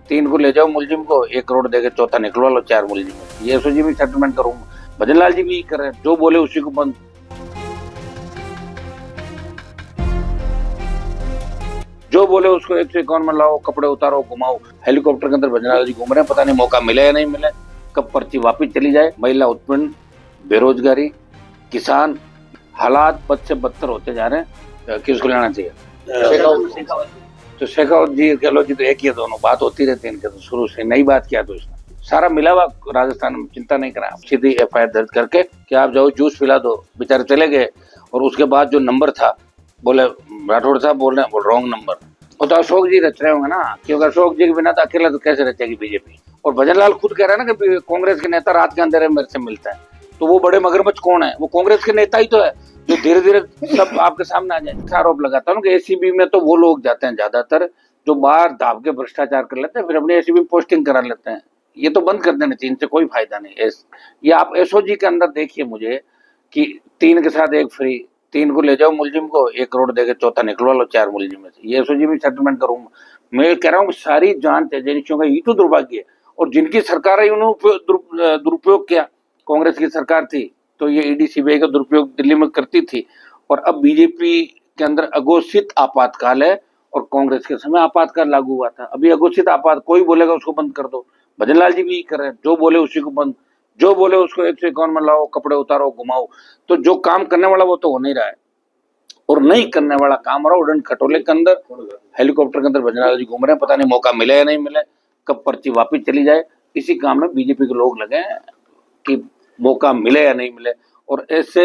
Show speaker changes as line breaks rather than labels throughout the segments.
तीन को ले जाओ मुलजिम को, 1 करोड़ देके चौथा निकलवा लो, 4 मुलजिम। ये एसओजी भी सेटलमेंट करूंगा। भजन लाल जी भी कर रहे हैं, जो बोले उसी को बंद। जो बोले उसको 151 में लाओ, कपड़े उतारो, घुमाओ। हेलीकॉप्टर के अंदर भजन लाल जी घूम रहे हैं, पता नहीं मौका मिले या नहीं मिले, कब पर्ची वापिस चली जाए। महिला उत्पीड़न, बेरोजगारी, किसान, हालात बद से बदतर होते जा रहे हैं। किसको लेना चाहिए? तो शेखावत जी, गहलोत जी तो एक ही है, दोनों बात होती रहती है इनके, तो शुरू से नई बात किया। तो इसने सारा मिला हुआ राजस्थान में, चिंता नहीं करा। सीधी एफआईआर दर्ज करके कि आप जाओ जूस पिला दो, बेचारे चले गए। और उसके बाद जो नंबर था, बोले राठौड़ साहब बोल रहे हैं, बोल रॉन्ग नंबर। वो तो अशोक जी रच रहे होंगे ना, क्योंकि अशोक जी के बिना तो अकेला तो कैसे रचेगी बीजेपी। और भजन लाल खुद कह रहा है ना कि कांग्रेस के नेता रात के अंधेरे मेरे से मिलता है, तो वो बड़े मगरमच्छ कौन है? वो कांग्रेस के नेता ही तो है, जो धीरे धीरे सब आपके सामने आ जाए। आरोप लगाता हूँ कि एसीबी में तो वो लोग जाते हैं ज्यादातर जो बाहर दाब के भ्रष्टाचार कर लेते हैं, फिर अपनी एसीबी में पोस्टिंग करा लेते हैं। ये तो बंद कर देना चाहिए, इनसे कोई फायदा नहीं। ये आप एसओजी के अंदर देखिए मुझे कि 3 के साथ 1 फ्री, 3 को ले जाओ मुलजिम को, 1 करोड़ देके चौथा निकलवा लो, 4 मुलजिम में से। ये एसओजी भी सेटलमेंट करूंगा। मैं कह रहा हूँ सारी जांच एजेंसियों का ये तो दुर्भाग्य है। और जिनकी सरकार है उन्होंने दुरुपयोग किया। कांग्रेस की सरकार थी तो ये ईडी सीबीआई का दुरुपयोग दिल्ली में करती थी। और अब बीजेपी के अंदर अघोषित आपातकाल है, और कांग्रेस के समय आपातकाल लागू हुआ था। अभी अघोषित आपात, कोई बोलेगा उसको बंद कर दो। भजन लाल जी भी कर रहे हैं, जो बोले उसी को बंद। जो बोले उसको 151 में लाओ, कपड़े उतारो, घुमाओ। तो जो काम करने वाला वो तो हो नहीं रहा है, और नहीं करने वाला काम हो रहा उड़न खटोले के अंदर, हेलीकॉप्टर के अंदर भजन लाल जी घूम रहे हैं, पता नहीं मौका मिले या नहीं मिले, कब पर्ची वापिस चली जाए। इसी काम में बीजेपी के लोग लगे हैं कि मौका मिले या नहीं मिले। और ऐसे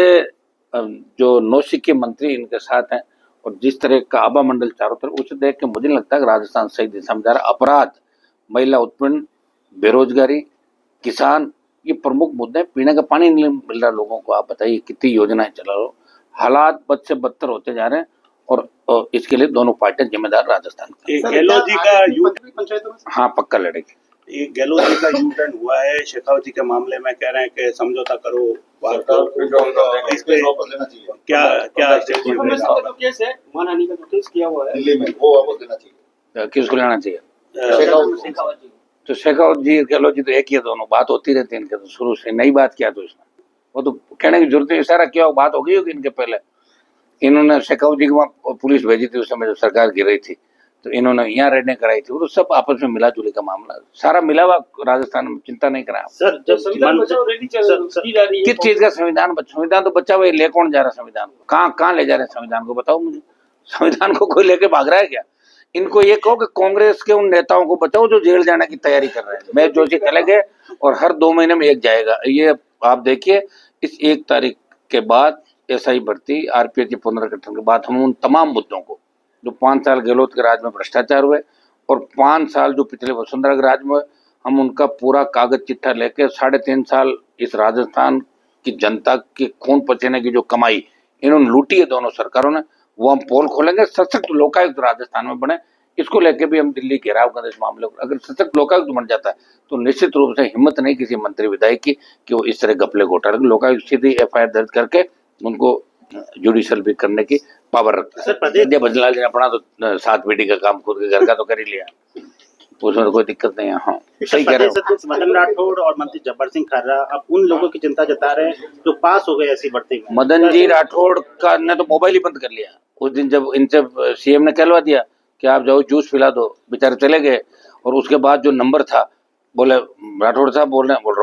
जो नौसिखिए मंत्री इनके साथ हैं, और जिस तरह का आभा मंडल चारों तरफ, उसे देख के मुझे लगता है कि राजस्थान सही दिशा में जा रहा है। अपराध, महिला उत्पीड़न, बेरोजगारी, किसान, ये प्रमुख मुद्दे हैं। पीने का पानी नहीं मिल रहा लोगों को, आप बताइए कितनी योजनाएं चला रहे हो। हालात बद से बदतर होते जा रहे हैं, और इसके लिए दोनों पार्टियां जिम्मेदार राजस्थान का।
गहलोत जी का
हाँ, पक्का लड़ेगी।
गहलोत जी का यू टर्न हुआ है शेखावत जी के मामले में, कह रहे हैं कि समझौता करो, इस पे क्या केस है, मानहानि का केस किया हुआ है दिल्ली में, वो वापस देना चाहिए।
किसको लेना चाहिए? तो शेखावत जी, गहलोत जी तो एक ही है, दोनों बात होती रहती है इनके, तो शुरू से नई बात किया। तो इसने वो तो कहने की जरूरत है, इशारा किया, बात हो गई होगी इनके पहले। इन्होंने शेखावत जी को पुलिस भेजी थी उस समय जब सरकार गिर रही थी, तो इन्होंने यहाँ रेडें कराई थी। वो तो सब आपस में मिला जुली का मामला, सारा मिला हुआ राजस्थान में, चिंता नहीं करा।
सर जब संविधान बचाओ रैली चली जा रही है,
किस चीज का संविधान? संविधान तो बच्चा हुआ, ले कौन जा रहा है संविधान को? कहाँ ले जा रहे हैं संविधान को? बताओ मुझे। संविधान को कोई लेके भाग रहा है क्या? इनको ये कहो कि कांग्रेस के उन नेताओं को बचाओ जो जेल जाने की तैयारी कर रहे हैं। मैं जोशी चले गए, और हर 2 महीने में एक जाएगा। ये आप देखिए, इस 1 तारीख के बाद एसआई भर्ती, आरपीएफ के पुनर्गठन के बाद हम उन तमाम मुद्दों को, जो 5 साल गहलोत के राज में भ्रष्टाचार हुए, और 5 साल जो पिछले वसुंधरा के राज में, हम उनका पूरा कागज चिट्ठा लेके 3.5 साल इस राजस्थान की जनता के खून पसीने की जो कमाई इन्होंने लूटी है दोनों सरकारों ने, वो हम पोल खोलेंगे। सशक्त लोकायुक्त राजस्थान में बने, इसको लेके भी हम दिल्ली घेराव करें इस मामले को। अगर सशक्त लोकायुक्त बन जाता है तो निश्चित रूप से हिम्मत नहीं किसी मंत्री विधायक की कि वो इस तरह घपले घोटाले। लोकायुक्त सीधी एफआईआर दर्ज करके उनको जुडिशियल भी करने की पावर रखता है। भजन लाल जी ने अपना तो 7 पीढ़ी का काम खुद के घर का तो कर ही लिया, उसमें तो कोई दिक्कत नहीं है। हाँ, सही कह रहे हो।
मदन राठौड़ और मंत्री जब्बार सिंह खर्रा अब उन लोगों की चिंता जता रहे हैं जो पास हो गए ऐसी भर्ती में।
मदन जी राठौड़ का ने तो मोबाइल ही बंद कर लिया उस दिन, जब इनसे सीएम ने कहलवा दिया कि आप जाओ जूस पिला दो, बेचारे चले गए। और उसके बाद जो नंबर था, बोले राठौड़ साहब बोल रहे हैं, बोल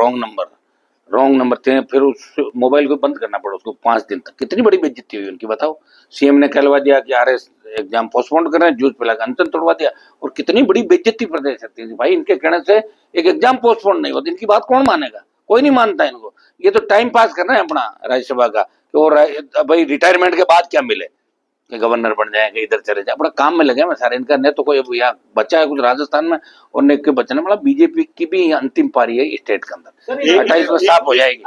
रॉन्ग नंबर थे। फिर उस मोबाइल को बंद करना पड़ा उसको 5 दिन तक। कितनी बड़ी बेइज्जती हुई उनकी, बताओ। सीएम ने कहलवा दिया कि आरएस एग्जाम पोस्टपोन कर रहे हैं, जूस पिला के अंतर तोड़वा दिया। और कितनी बड़ी बेइज्जती प्रदेश सकती है भाई, इनके कहने से एक एग्जाम पोस्टपोन नहीं होता। इनकी बात कौन मानेगा? कोई नहीं मानता इनको। ये तो टाइम पास कर रहे हैं अपना राज्यसभा का, कि भाई रिटायरमेंट के बाद क्या मिले, कि गवर्नर बन जाएंगे, इधर चले जाए, अपना काम में लगे हैं सारे। इनका न तो कोई यहाँ बच्चा है कुछ राजस्थान में, और न के बच्चे, मतलब बीजेपी की भी अंतिम पारी है स्टेट के अंदर। 28 में साफ हो जाएगी।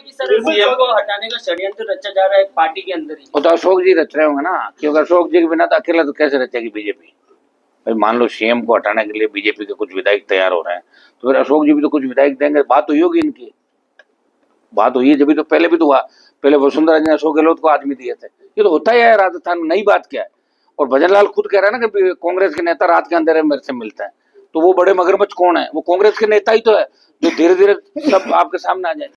सीएम को हटाने का षड्यंत्र रचा जा रहा है पार्टी के अंदर ही।
वो तो अशोक जी रच रहे होंगे ना, क्योंकि अशोक जी के बिना तो अकेला तो कैसे रचेगी बीजेपी। भाई मान लो सीएम को हटाने के लिए बीजेपी के कुछ विधायक तैयार हो रहे हैं, तो फिर अशोक जी भी तो कुछ विधायक देंगे। बात हुई होगी इनकी, बात हुई है जब भी, तो पहले भी तो हुआ। पहले वसुंधरा जी ने अशोक गहलोत को आदमी दिए थे। ये तो होता ही है राजस्थान में, नई बात क्या है। और भजन लाल खुद कह रहा है ना कि कांग्रेस के नेता रात के अंधेरे मेरे से मिलता है, तो वो बड़े मगरमच्छ कौन है? वो कांग्रेस के नेता ही तो है, जो धीरे धीरे सब आपके सामने आ जाए।